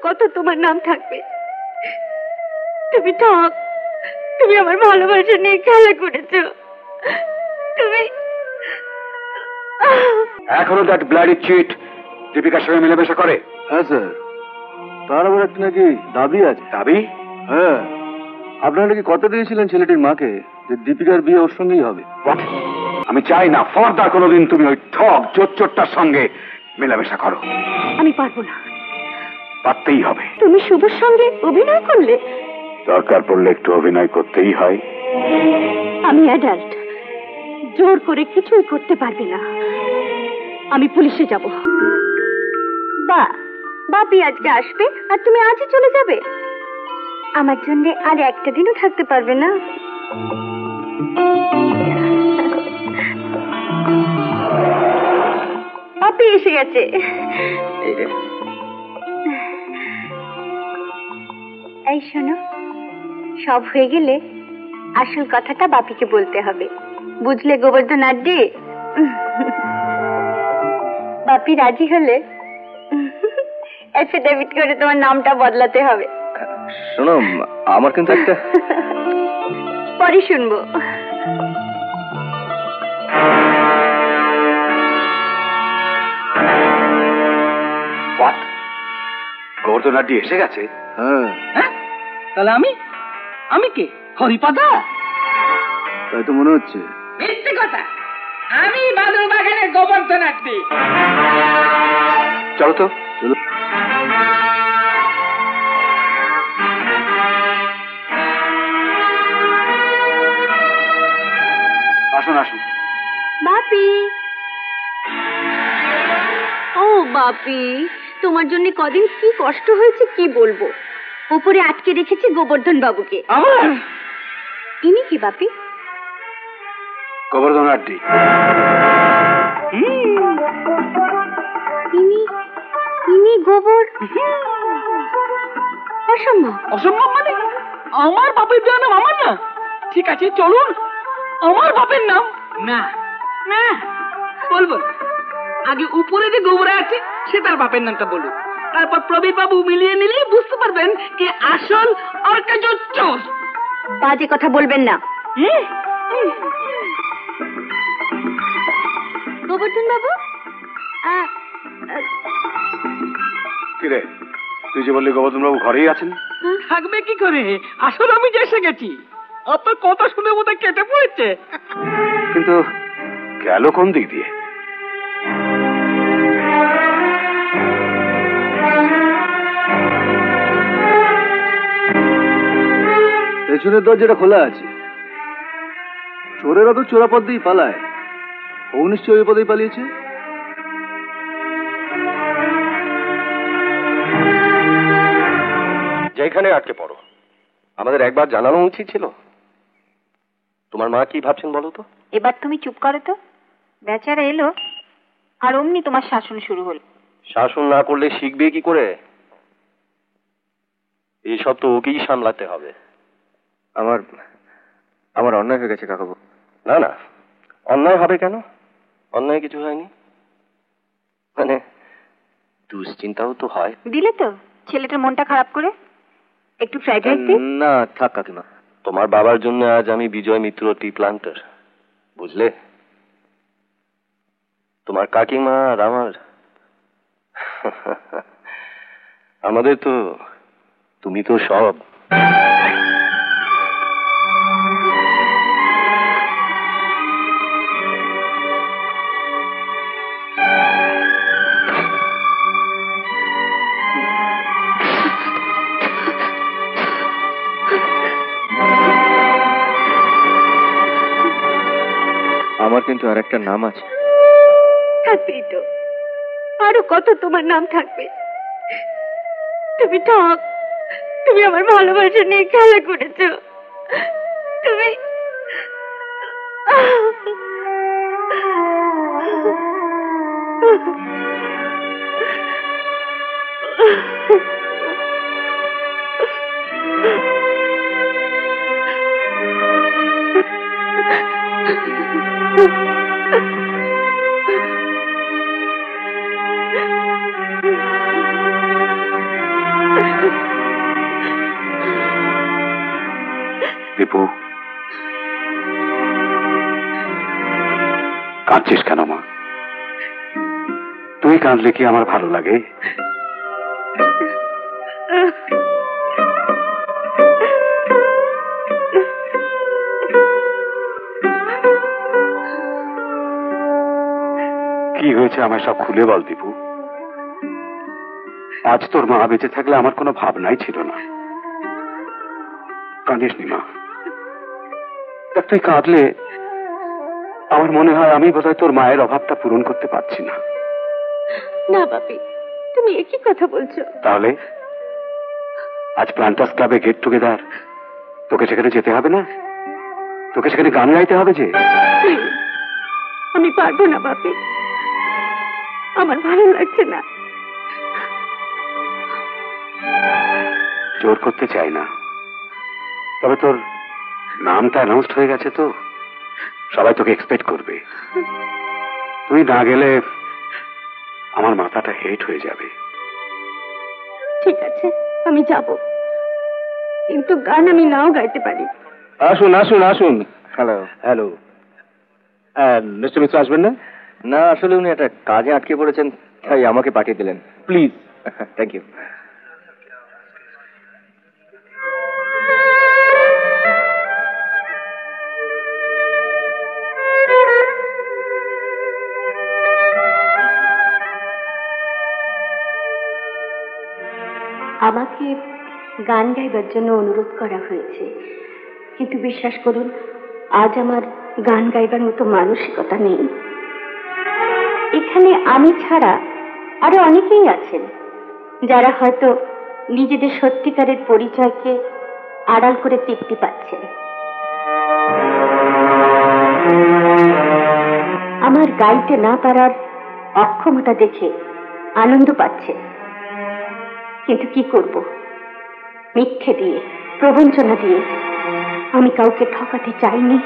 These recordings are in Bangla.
কত তোমার নাম থাকবে। তুমি ঠক, তুমি আমার ভালোবাসা নিয়ে খেলা করেছো। তুমি এখনো দ্যাট ব্লাডি চিট দীপিকার সঙ্গে মেলামেশা করে? হ্যাঁ স্যার, তার আবার একটা নাকি দাবি আছে। দাবি? হ্যাঁ, আপনারা নাকি কথা দিয়েছিলেন ছেলেটির মাকে যে দীপিকার বিয়ে ওর সঙ্গেই হবে। আমি চাই না ফর্দার কোনোদিন তুমি ওই ঠক চোরটার সঙ্গে মেলামেশা করো। আমি পারবো না। পারতেই হবে। তুমি শুভর সঙ্গে অভিনয় করলে? দরকার পড়লে একটু অভিনয় করতেই হয়। আমি অ্যাডাল্ট, জোর করে কিছুই করতে পারবে না। আমি পুলিশে যাব। বাপি আজকে আসবে আর তুমি আজই চলে যাবে? আমার জন্য আর একটা দিনও থাকতে পারবে না? বাপি এসে গেছে। এই শোনো, সব হয়ে গেলে আসল কথাটা বাপিকে বলতে হবে, বুঝলে গোবর্ধন আড্ডি? বাপি রাজি হলে এফিডেভিট করে তোমার নামটা বদলাতে হবে। শোনো, আমার কিন্তু একটা পরে শুনবো। গোবর্ধন আড্ডি এসে গেছে? হ্যাঁ। তাহলে আমি কে? হরিপদা? তাই তো মনে হচ্ছে। মিথ্যে কথা, আমি বাদল বাগানের গোবর্ধন আড্ডি। চলো তো, চলো। আসুন আসুন। বাপি, ও বাপি, তোমার জন্য কদিন কি কষ্ট হয়েছে কি বলবো। উপরে আটকে রেখেছি গোবর্ধন বাবুকে। ইনি কি বাপি? গোবর্ধন আড্ডি। ইনি গোবর? অসম্ভব। অসম্ভব মানে? আমার বাপের দেওয়া নাম আমার না? ঠিক আছে চলুন, আমার বাপের নাম। না না, বলবো না। আগে উপরে যে গোবর আছে সে তার বাপের নামটা বলুন, তারপর প্রবীর বাবু মিলিয়ে নিলে বুঝতে পারবেন কে আসল আর কে চোর। বাজে কথা বলবেন না। গোবর্ধন বাবু, কিরে, তুই যে বললি গোবর্ধন বাবু ঘরেই আছেন? থাকবে কি করে, আসলে আমি যে এসে গেছি। আপনার কথা শুনে বোধহয় কেটে পড়েছে। কিন্তু গেল কোন দিক দিয়ে? পেছনের দরজাটা খোলা আছে। চোরেরা তো চোরাপথ দিয়েই পালায়, ও নিশ্চয়ই ওই পথেই পালিয়েছে। যেখানে আটকে পড়ো, আমাদের একবার জানানো উচিত ছিল। তোমার মা কি ভাবছেন বলো তো? এবার তুমি চুপ করো তো। বেচারা এলো আর অমনি তোমার শাসন শুরু হলো। শাসন না করলে শিখবে কি করে? এইসব তো ওকেই সামলাতে হবে। আমার অন্যায় হয়ে গেছে কাকাবু। না না, অন্যায় হবে কেন? অন্যায় কিছু হয়নি। মানে দুশ্চিন্তাও তো হয়। দিলে তো ছেলেটার মনটা খারাপ করে। একটু ফ্রাইড রাইস দিই? না থাক কাকিমা। তোমার বাবার জন্য আজ আমি বিজয় মিত্র টি প্লান্টার, বুঝলে? তোমার কাকিমা আর আমাদের তো তুমি তো সব। আমার কিন্তু আর একটা নাম আছে। থাকবেই তো, আরো কত তোমার নাম থাকবে। তুমি ঠক, তুমি আমার ভালোবাসা নিয়ে খেলা করেছো। তুমি দীপু, কাঁদছিস কেন মা? তুই কাঁদলে কি আমার ভালো লাগে? কি হয়েছে আমায় সব খুলে বল দীপু। আজ তোর মা বেঁচে থাকলে আমার কোনো ভাবনাই ছিল না। কাঁদিস নি মা। তুই কাঁদলে আমার মনে হয় আমি বোধহয় তোর মায়ের অভাবটা পূরণ করতে পারছি না। না বাপি, তুমি একই কথা বলছো। তাহলে আজ প্ল্যান্টার্স ক্লাবে গেট টুগেদার, তোকে সেখানে যেতে হবে না? তোকে সেখানে গান গাইতে হবে যে? আমি পারবো না বাপি, আমার ভালো লাগছে না। জোর করতে চাই না, তবে তোর নামটা অ্যানাউন্সড হয়ে গেছে তো, সবাই তোকে এক্সপেক্ট করবে। তুই না গেলে আমার মাথাটা হেট হয়ে যাবে। ঠিক আছে, আমি যাব, কিন্তু গান আমি নাও গাইতে পারি। আসুন আসুন আসুন। Hello hello. মিস্টার মিশ্র আসবেন না? না, আসলে উনি একটা কাজে আটকে পড়েছেন, তাই আমাকে পাঠিয়ে দিলেন। প্লিজ। Thank you. আমাকে গান গাইবার জন্য অনুরোধ করা হয়েছে, কিন্তু বিশ্বাস করুন, আজ আমার গান গাইবার মতো মানসিকতা নেই। এখানে আমি ছাড়া আরো অনেকেই আছেন, যারা হয়তো নিজেদের সত্যিকারের পরিচয়কে আড়াল করে তৃপ্তি পাচ্ছেন। আমার গাইতে না পারার অক্ষমতা দেখে আনন্দ পাচ্ছে, কিন্তু কি করব? মিথ্যে দিয়ে, প্রবঞ্চনা দিয়ে আমি কাউকে ঠকাতে চাইনি,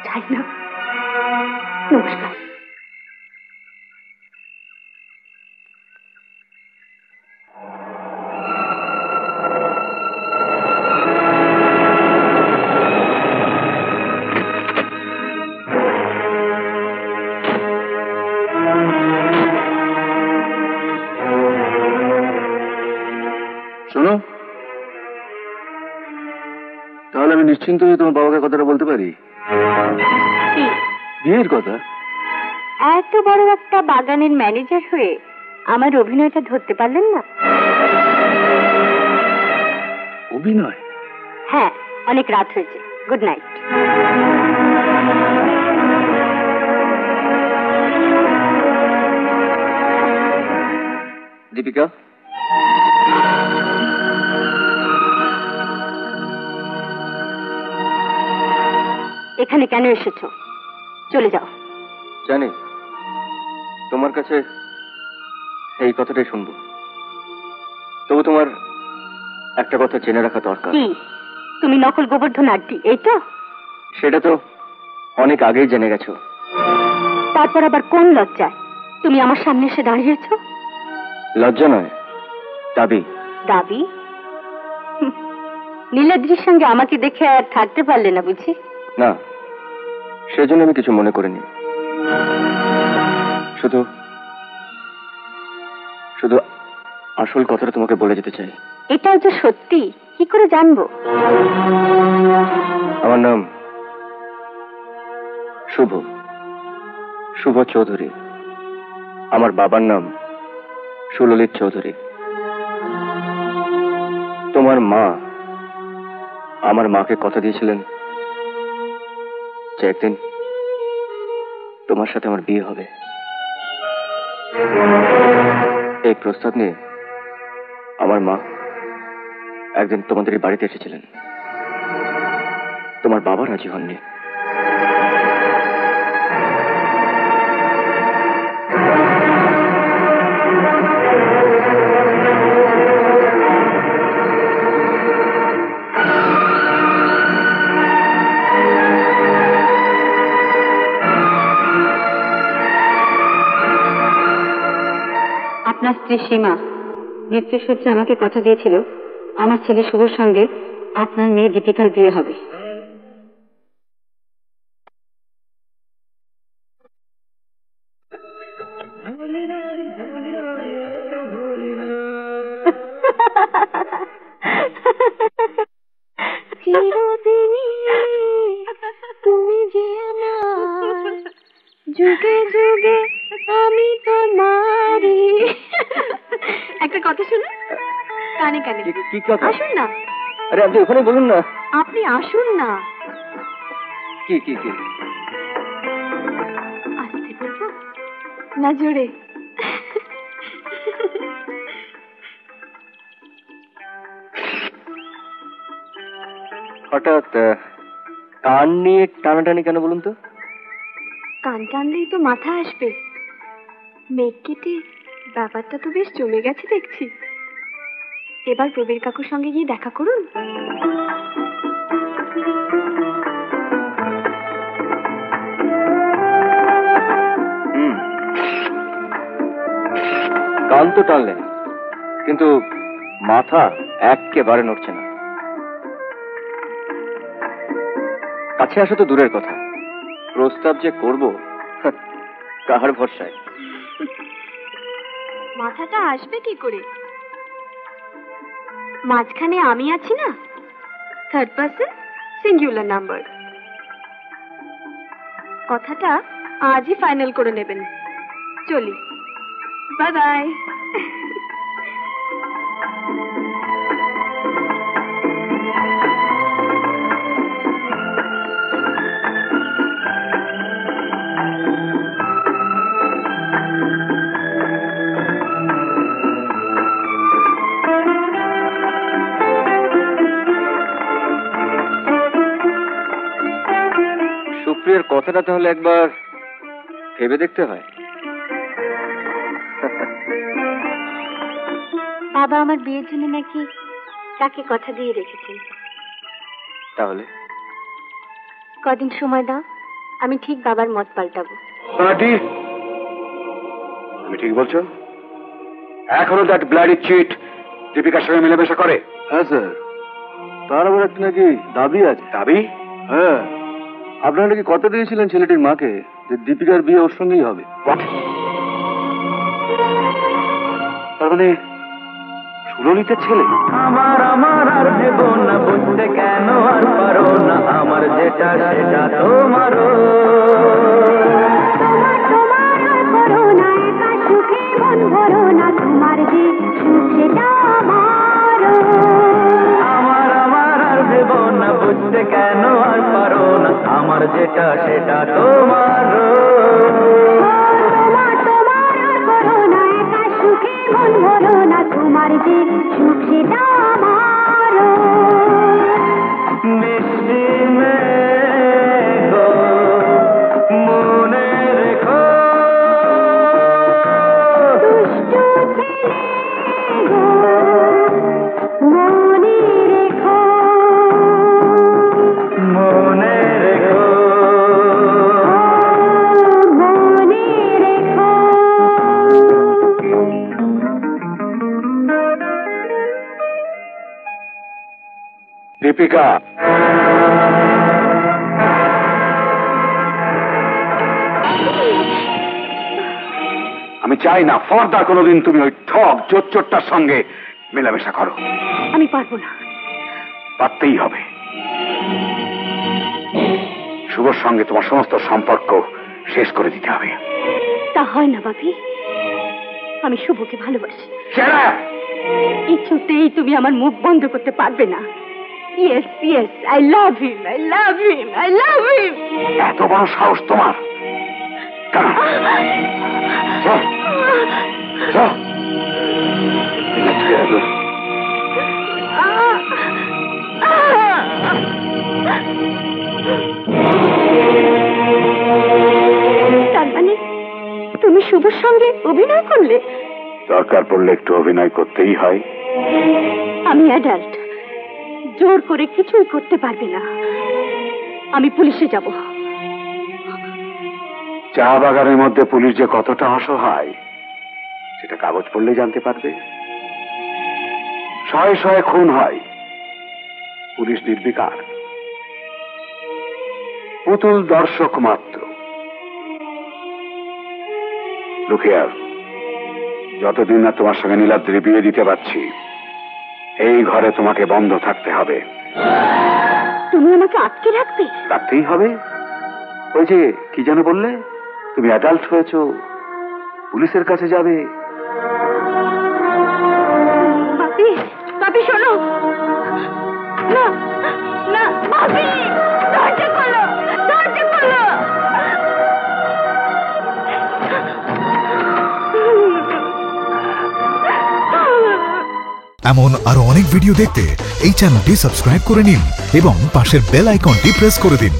চাই না। নমস্কার। শোনো, তাহলে আমি নিশ্চিন্ত হয়ে তোমার বাবাকে কথাটা বলতে পারি? কি? বিয়ের কথা। এত বড় একটা বাগানের ম্যানেজার হয়ে আমার অভিনয়টা ধরতে পারলেন না? অভিনয়? হ্যাঁ, অনেক রাত হয়েছে। Good night. দীপিকা, এখানে কেন এসেছো? চলে যাও। জানি তোমার কাছে এই কথাটাই শুনবো, তবু তোমার একটা কথা জেনে রাখা দরকার। কি? তুমি নকল গোবর্ধন আন্টি, এই তো? সেটা তো অনেক আগেই জেনে গেছো। তারপর আবার কোন লজ্জায় তুমি আমার সামনে এসে দাঁড়িয়েছ? লজ্জা নয়, দাবি। দাবি? নীলাদ্রির সঙ্গে আমাকে দেখে আর থাকতে পারলে না বুঝি? না, সেজন্য আমি কিছু মনে করিনি। শুধু শুধু আসল কথাটা তোমাকে বলে যেতে চাই। এটাও যে সত্যি কি করে জানবো? আমার নাম শুভ, শুভ চৌধুরী। আমার বাবার নাম সুললিত চৌধুরী। তোমার মা আমার মাকে কথা দিয়েছিলেন যে একদিন তোমার সাথে আমার বিয়ে হবে। এই প্রস্তাব নিয়ে আমার মা একদিন তোমাদের বাড়িতে এসেছিলেন। তোমার বাবা রাজি হননি। আপনার স্ত্রী সীমা মৃত্যুসজ্জা আমাকে কথা দিয়েছিল আমার ছেলে শুভর সঙ্গে আপনার মেয়ে দীপিকার বিয়ে হবে। কানে কানে। কি কথা? আসুন না, আরে আপনি ওখানে বলুন না। আপনি আসুন না। কি কি কি? আসতে বলবো না জোরে? হঠাৎ কান নিয়ে টানাটানি কেন বলুন তো? কান টানলেই তো মাথা আসবে। মেঘ কেটে ব্যাপারটা তো বেশ জমে গেছে দেখছি। এবার প্রবীর কাকুর সঙ্গে গিয়ে দেখা করুন। কান তো টানলেন, কিন্তু মাথা একেবারে নড়ছে না। কাছে আসা তো দূরের কথা, প্রস্তাব যে করবো কাহার ভরসায়? মাথাটা আসবে কি করে? মাঝখানে আমি আছি না, থার্ড পার্সন সিঙ্গুলার নাম্বার। কথাটা আজই ফাইনাল করে নেবেন। চলি, বাই বাই। সুপ্রিয়ার কথাটা তাহলে একবার ভেবে দেখতে হয়। বাবা আমার বিয়ের জন্য নাকি তাকে কথা দিয়ে রেখেছেন। তাহলে কদিন সময় দাও, আমি ঠিক বাবার মত পাল্টাবো। পার্টি, তুমি ঠিক বলছো? এখনো দ্যাট ব্লাডি চিট দীপিকার সঙ্গে মেলামেশা করে? হ্যাঁ স্যার, তার আবার একটা নাকি দাবি আছে। দাবি? হ্যাঁ, আপনারা নাকি কথা দিয়েছিলেন ছেলেটির মাকে যে দীপিকার বিয়ে ওর সঙ্গেই হবে। What? তার মানে সুললিতের ছেলে? আমার আমার আর দেব না, বুঝতে কেন আর পারো না, আমার যেটা সেটা তোমারও। তোমার আর করো না, একা সুখে মন ভরো না, তোমার যে সুখ সেটা আমারও। আমার আমার আর দেব না, বুঝতে কেন আর পারো না, আমার যেটা সেটা তোমারও। তোমার আর করো না, একা সুখে মন ভরো না, তোমার যে সুখ সেটা আমারও। মিষ্টি মেয়ে গো, মনে রেখো, দুষ্টু ছেলে গো, মনে রেখো, মনে রেখো। মনে রেখো। দীপিকা, আমি চাই না ফর্দার কোনোদিন তুমি ওই ঠক জোচ্চোরটার সঙ্গে মেলামেশা করো। আমি পারবো না। পারতেই হবে। শুভর সঙ্গে তোমার সমস্ত সম্পর্ক শেষ করে দিতে হবে। তা হয় না বাপি, আমি শুভকে ভালোবাসি। ছেড়ে! কিছুতেই তুমি আমার মুখ বন্ধ করতে পারবে না। Yes yes, I love him, I love him, I love him. এত বড় সাহস তোমার? কেন? চল, চল। তার মানে তুমি শুভর সঙ্গে অভিনয় করলে? দরকার পড়লে একটু অভিনয় করতেই হয়। আমি অ্যাডাল্ট, জোর করে কিছুই করতে পারবে না। আমি পুলিশে যাব। চা বাগানের মধ্যে পুলিশ যে কতটা অসহায় সেটা কাগজ পড়লে জানতে পারবে। শয়ে শয়ে খুন হয়, পুলিশ নির্বিকার, পুতুল দর্শক মাত্র। লুকিয়ার, যতদিন না তোমার সঙ্গে নীলাদ্রি বিয়ে দিতে পারছি, এই ঘরে তোমাকে বন্ধ থাকতে হবে। তুমি আমাকে আটকে রাখবে? রাখতেই হবে। ওই যে কি যেন বললে, তুমি অ্যাডাল্ট হয়েছো, পুলিশের কাছে যাবে। বাপি, বাপি শোনো, না না বাপি, দরজা খোলো, দরজা খোলো। এমন আরো অনেক ভিডিও দেখতে এই চ্যানেলটি সাবস্ক্রাইব করে নিন এবং পাশের বেল আইকনটি প্রেস করে দিন।